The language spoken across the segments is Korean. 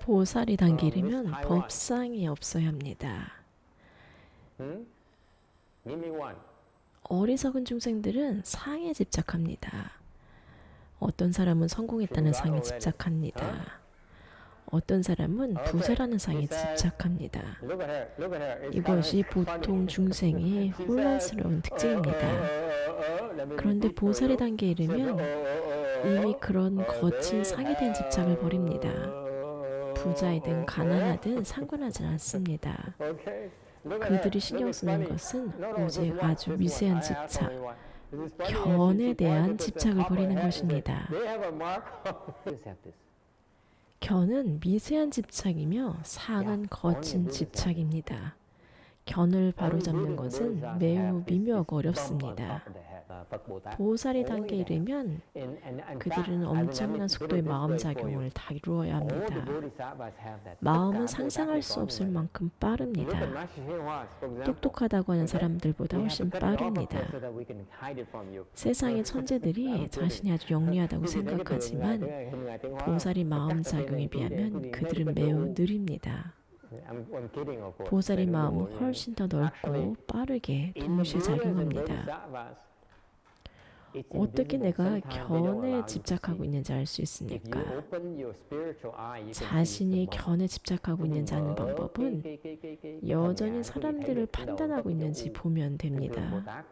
보살이 단계이르면 법상이 없어야 합니다. 어리석은 중생들은 상에 집착합니다. 어떤 사람은 성공했다는 상에 집착합니다. 어떤 사람은 부자라는 상에 집착합니다. 이것이 보통 중생의 혼란스러운 특징입니다. 그런데 보살의 단계에 이르면 이미 그런 거친 상에 대한 집착을 버립니다. 부자이든 가난하든 상관하지 않습니다. 그들이 신경 쓰는 것은 오직 아주 미세한 집착, 견에 대한 집착을 버리는 것입니다. 견은 미세한 집착이며 상은 거친 집착입니다. 견을 바로잡는 것은 매우 미묘하고 어렵습니다. 보살의 단계에 이르면 그들은 엄청난 속도의 마음작용을 다루어야 합니다. 마음은 상상할 수 없을 만큼 빠릅니다. 똑똑하다고 하는 사람들보다 훨씬 빠릅니다. 세상의 천재들이 자신이 아주 영리하다고 생각하지만 보살의 마음작용에 비하면 그들은 매우 느립니다. 보살의 마음은 훨씬 더 넓고 빠르게 동시에 작용합니다. 어떻게 내가 견에 집착하고 있는지 알 수 있습니까? 자신이 견에 집착하고 있는지 아는 방법은 여전히 사람들을 판단하고 있는지 보면 됩니다.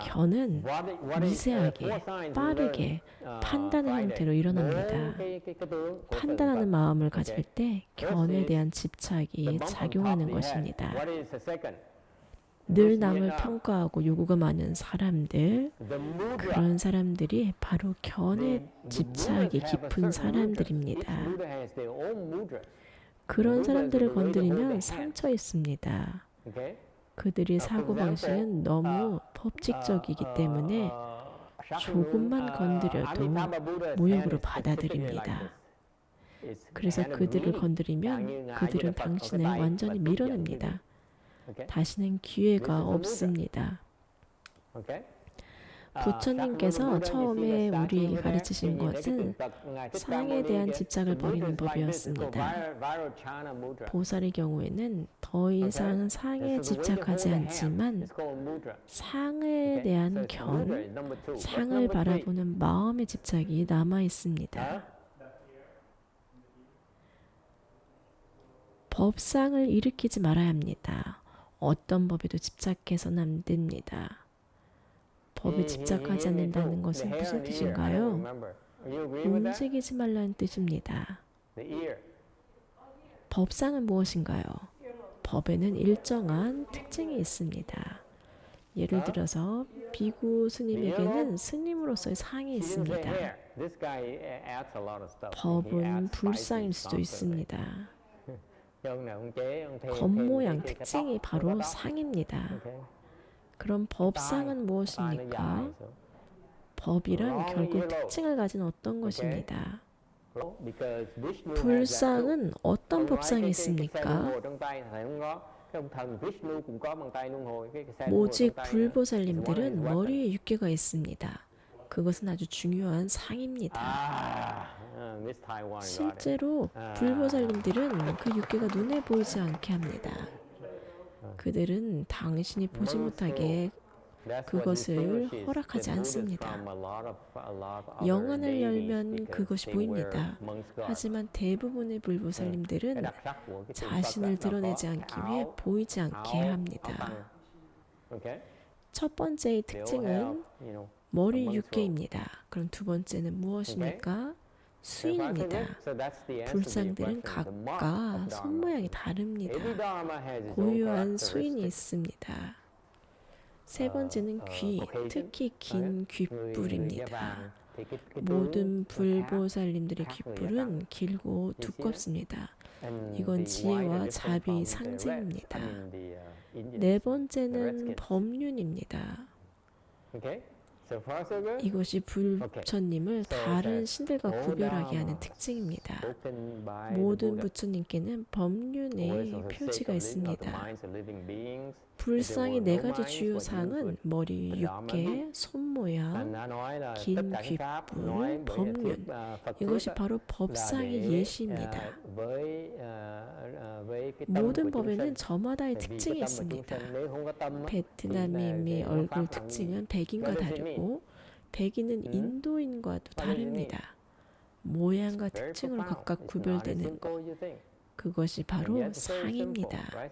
견은 미세하게, 빠르게 판단의 형태로 일어납니다. 판단하는 마음을 가질 때 견에 대한 집착이 작용하는 것입니다. 늘 남을 평가하고 요구가 많은 사람들, 그런 사람들이 바로 견에 집착이 깊은 사람들입니다. 그런 사람들을 건드리면 상처 있습니다. 그들의 사고방식은 너무 법칙적이기 때문에 조금만 건드려도 모욕으로 받아들입니다. 그래서 그들을 건드리면 그들은 당신을 완전히 밀어냅니다. 다시는 기회가 없습니다. 부처님께서 처음에 우리에게 가르치신 것은 상에 대한 집착을 버리는 법이었습니다. 보살의 경우에는 더 이상 상에 집착하지 않지만 상에 대한 견, 상을 바라보는 마음의 집착이 남아 있습니다. 법상을 일으키지 말아야 합니다. 어떤 법에도 집착해서는 안 됩니다. 법에 집착하지 않는다는 것은 무슨 뜻인가요? 움직이지 말라는 뜻입니다. 법상은 무엇인가요? 법에는 일정한 특징이 있습니다. 예를 들어서 비구 스님에게는 스님으로서의 상이 있습니다. 법은 불상일 수도 있습니다. 겉모양 특징이 바로 상입니다. 그럼 법상은 무엇입니까? 법이란 결국 특징을 가진 어떤 것입니다. 불상은 어떤 법상이 있습니까? 모직 불보살님들은 머리에 육괴가 있습니다. 그것은 아주 중요한 상입니다. 실제로 불보살님들은 그 육괴가 눈에 보이지 않게 합니다. 그들은 당신이 보지 못하게 그것을 허락하지 않습니다. 영안을 열면 그것이 보입니다. 하지만 대부분의 불보살님들은 자신을 드러내지 않기 위해 보이지 않게 합니다. 첫 번째의 특징은 머리 육괴입니다. 그럼 두 번째는 무엇입니까? 수인입니다. 불상들은 각각 손모양이 다릅니다. 고유한 수인이 있습니다. 세 번째는 귀, 특히 긴 귓불입니다. 모든 불보살님들의 귓불은 길고 두껍습니다. 이건 지혜와 자비의 상징입니다. 네 번째는 법륜입니다. 이것이 부처님을 다른 신들과 구별하게 하는 특징입니다. 모든 부처님께는 법륜의 표지가 있습니다. 불상의 네 가지 주요 사항은 머리, 육계, 손 모양, 긴 귓불, 법륜. 이것이 바로 법상의 예시입니다. 모든 법에는 저마다의 특징이 있습니다. 베트남인의 얼굴 특징은 백인과 다르고 백인은 인도인과도 다릅니다. 모양과 특징으로 각각 구별되는 것. 그것이 바로 상입니다.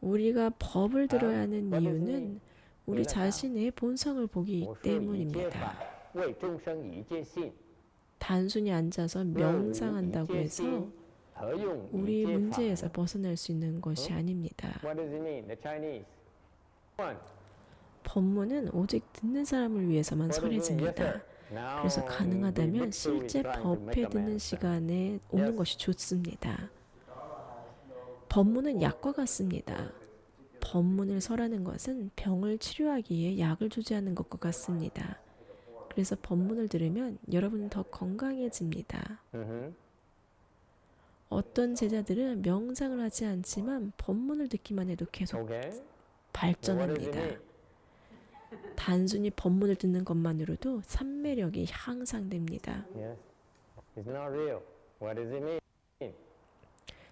우리가 법을 들어야 하는 이유는 우리 자신의 본성을 보기 때문입니다. 단순히 앉아서 명상한다고 해서 우리 문제에서 벗어날 수 있는 것이 아닙니다. 법문은 오직 듣는 사람을 위해서만 설해집니다. 그래서 가능하다면 실제 법회 듣는 시간에 오는 것이 좋습니다. 법문은 약과 같습니다. 법문을 설하는 것은 병을 치료하기 위해 약을 조제하는 것과 같습니다. 그래서 법문을 들으면 여러분은 더 건강해집니다. 어떤 제자들은 명상을 하지 않지만 법문을 듣기만 해도 계속 발전합니다. 단순히 법문을 듣는 것만으로도 삼매력이 향상됩니다.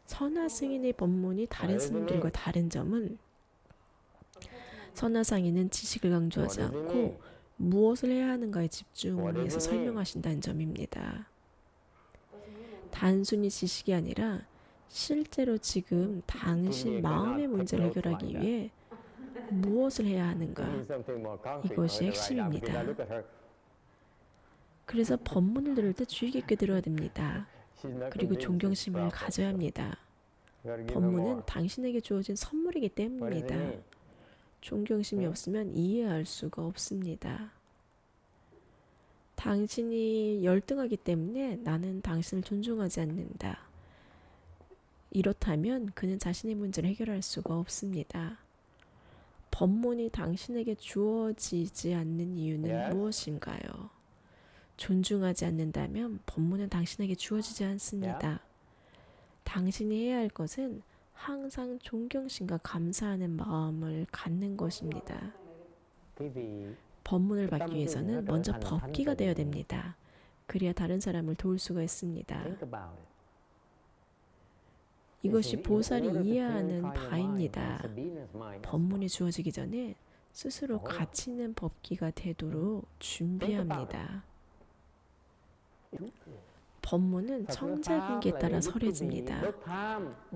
선화승인의 법문이 다른 스님들과 다른 점은 선화상인은 지식을 강조하지 않고 무엇을 해야 하는가에 집중을 해서 설명하신다는 점입니다. 단순히 지식이 아니라 실제로 지금 당신 마음의 문제를 해결하기 위해 무엇을 해야 하는가, 이것이 핵심입니다. 그래서 법문을 들을 때 주의 깊게 들어야 됩니다. 그리고 존경심을 가져야 합니다. 법문은 당신에게 주어진 선물이기 때문입니다. 존경심이 없으면 이해할 수가 없습니다. 당신이 열등하기 때문에 나는 당신을 존중하지 않는다. 이렇다면 그는 자신의 문제를 해결할 수가 없습니다. 법문이 당신에게 주어지지 않는 이유는 무엇인가요? 존중하지 않는다면 법문은 당신에게 주어지지 않습니다. 당신이 해야 할 것은 항상 존경심과 감사하는 마음을 갖는 것입니다. 법문을 받기 위해서는 먼저 법기가 되어야 됩니다. 그래야 다른 사람을 도울 수가 있습니다. 이것이 보살이 이해하는 바입니다. 법문이 주어지기 전에 스스로 가치 있는 법기가 되도록 준비합니다. 법문은 청자근기에 따라 설해집니다.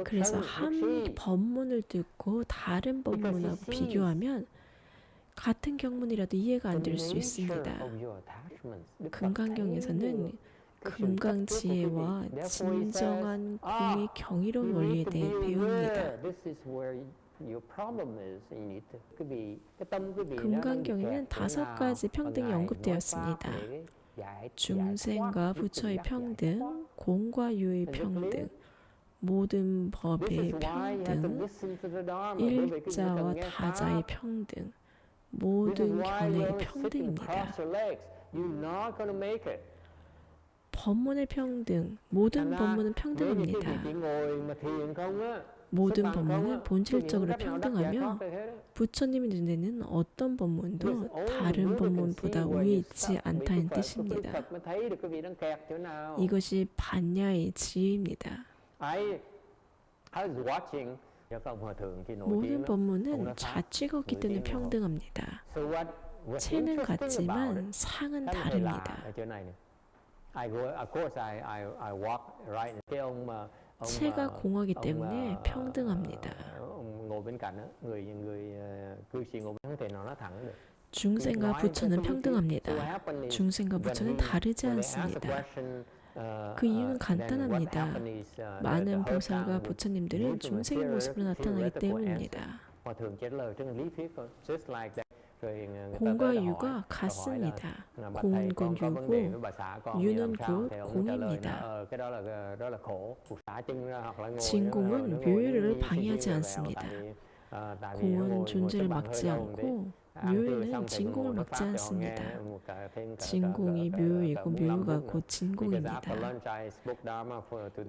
그래서 한 법문을 듣고 다른 법문하고 비교하면 같은 경문이라도 이해가 안 될 수 있습니다. 금강경에서는 금강지혜와 진정한 공의 경이로운 원리에 대해 배웁니다. 금강경에는 5가지 평등이 언급되었습니다. 중생과 부처의 평등, 공과 유의 평등, 모든 법의 평등, 일자와 타자의 평등, 모든 견해의 평등입니다. 법문의 평등, 모든 법문은 평등합니다. 모든 법문은 본질적으로 평등하며 부처님의 눈에는 어떤 법문도 다른 법문보다 위에 있지 않다는 뜻입니다. 이것이 반야의 지혜입니다. 모든 법문은 자취가 없기 때문에 평등합니다. 체는 같지만 상은 다릅니다. 체가 공하기 때문에 평등합니다. 중생과 부처는 평등합니다. 중생과 부처는 다르지 않습니다. 그 이유는 간단합니다. 많은 보살과 부처님들은 중생의 모습으로 나타나기 때문입니다. 공과 유가 같습니다. 공은 곧 유고 유는 곧 공입니다. 진공은 묘율을 방해하지 않습니다. 공은 존재를 막지 않고 묘유는 진공을 막지 않습니다. 진공이 묘유이고 묘유가 곧 진공입니다.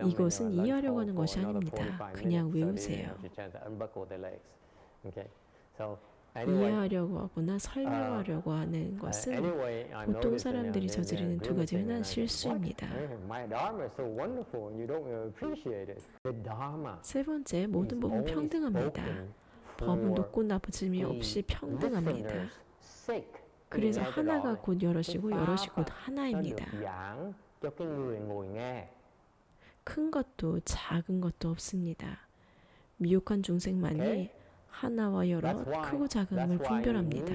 이것은 이해하려고 하는 것이 아닙니다. 그냥 외우세요. 이해하려고 하거나 설명하려고 하는 것은 보통 사람들이 저지르는 두 가지 흔한 실수입니다. 세 번째, 모든 법은 평등합니다. 법은 높고 낮음이 없이 평등합니다. 그래서 하나가 곧 여럿이고 여럿이 곧 하나입니다. 큰 것도 작은 것도 없습니다. 미혹한 중생만이 하나와 여럿, 크고 작음을 분별합니다.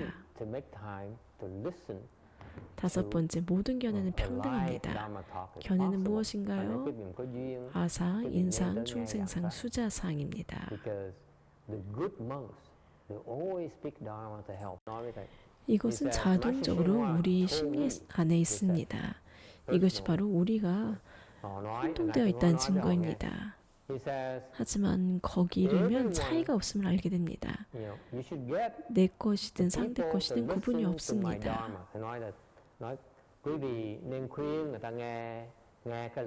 다섯 번째, 모든 견해는 평등합니다. 견해는 무엇인가요? 아상, 인상, 충생상, 수자상입니다. 이것은 자동적으로 우리 심리 안에 있습니다. 이것이 바로 우리가 혼동되어 있다는 증거입니다. 하지만 거기 이르면 차이가 없음을 알게 됩니다. 내 것이든 상대 것이든 구분이 없습니다.